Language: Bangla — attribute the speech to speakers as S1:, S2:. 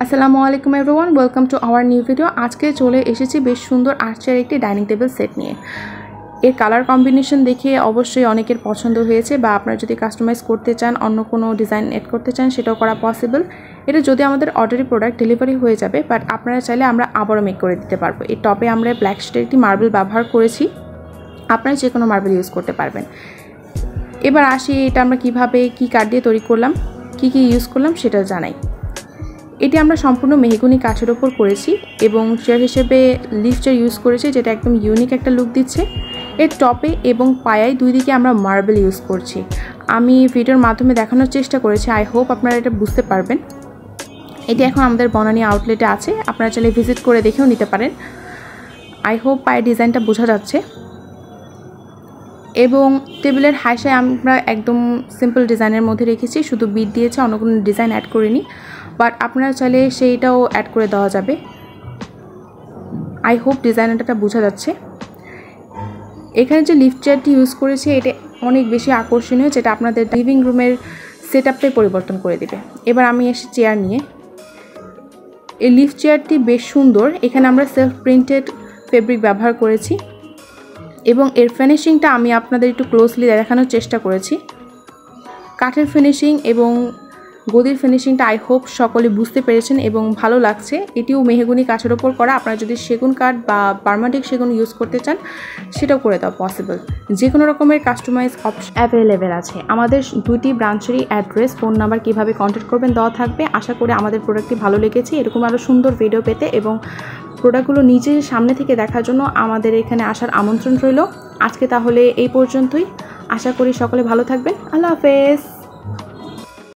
S1: আসসালামু আলাইকুম everyone, welcome to our new video. আজকে চলে এসেছি বেশ সুন্দর আর্চের একটি ডাইনিং টেবিল সেট নিয়ে। এর কালার কম্বিনেশন দেখে অবশ্যই অনেকের পছন্দ হয়েছে, বা আপনারা যদি কাস্টমাইজ করতে চান, অন্য কোনো ডিজাইন এড করতে চান, সেটাও করা পসিবল। এটা যদি আমাদের অর্ডারি প্রোডাক্ট ডেলিভারি হয়ে যাবে, বাট আপনারা চাইলে আমরা আবারও মেক করে দিতে পারবো। এই টপে আমরা ব্ল্যাক শেডের একটি মার্বেল ব্যবহার করেছি, আপনারা যে কোনো মার্বেল ইউজ করতে পারবেন। এবার আসি, এটা আমরা কিভাবে কি কাঠ দিয়ে তৈরি করলাম, কি ইউজ করলাম সেটা জানাই। এটি আমরা সম্পূর্ণ মেহগনি কাঠের ওপর করেছি এবং চেয়ার হিসেবে লিফ চেয়ার ইউজ করেছি, যেটা একদম ইউনিক একটা লুক দিচ্ছে। এর টপে এবং পায়ায় দুই দিকে আমরা মার্বেল ইউজ করছি। আমি ভিডিওর মাধ্যমে দেখানোর চেষ্টা করেছি, আই হোপ আপনারা এটা বুঝতে পারবেন। এটি এখন আমাদের বনানী আউটলেটে আছে, আপনারা চাইলে ভিজিট করে দেখেও নিতে পারেন। আই হোপ পায়ের ডিজাইনটা বোঝা যাচ্ছে। এবং টেবিলের হাইসায় আমরা একদম সিম্পল ডিজাইনের মধ্যে রেখেছি, শুধু বিট দিয়েছে, অন্য কোনো ডিজাইন অ্যাড করিনি, বাট আপনারা চাইলে সেইটাও অ্যাড করে দেওয়া যাবে। আই হোপ ডিজাইনটা বোঝা যাচ্ছে। এখানে যে লিফট চেয়ারটি ইউজ করেছি, এটা অনেক বেশি আকর্ষণীয়, যেটা আপনাদের লিভিং রুমের সেট আপটাই পরিবর্তন করে দেবে। এবার আমি এসে চেয়ার নিয়ে, এই লিফট চেয়ারটি বেশ সুন্দর। এখানে আমরা সেলফ প্রিন্টেড ফেব্রিক ব্যবহার করেছি এবং এর ফিনিশিংটা আমি আপনাদের একটু ক্লোজলি দেখানোর চেষ্টা করেছি। কাঠের ফিনিশিং এবং গদির ফিনিশিংটা আই হোপ সকলে বুঝতে পেরেছেন এবং ভালো লাগছে। এটিও মেহগনি কাঠের ওপর করা। আপনারা যদি সেগুন কাঠ বা বার্মাটিক সেগুন ইউজ করতে চান, সেটাও করে দেওয়া পসিবল। যে কোনো রকমের কাস্টমাইজ অপশন অ্যাভেলেবেল আছে। আমাদের দুইটি ব্রাঞ্চেরই অ্যাড্রেস, ফোন নাম্বার, কীভাবে কন্ট্যাক্ট করবেন দেওয়া থাকবে। আশা করি আমাদের প্রোডাক্টটি ভালো লেগেছে। এরকম আরও সুন্দর ভিডিও পেতে এবং প্রোডাক্টগুলো নিজের সামনে থেকে দেখার জন্য আমাদের এখানে আসার আমন্ত্রণ রইল। আজকে তাহলে এই পর্যন্তই। আশা করি সকলে ভালো থাকবেন। আল্লাহ হাফেজ।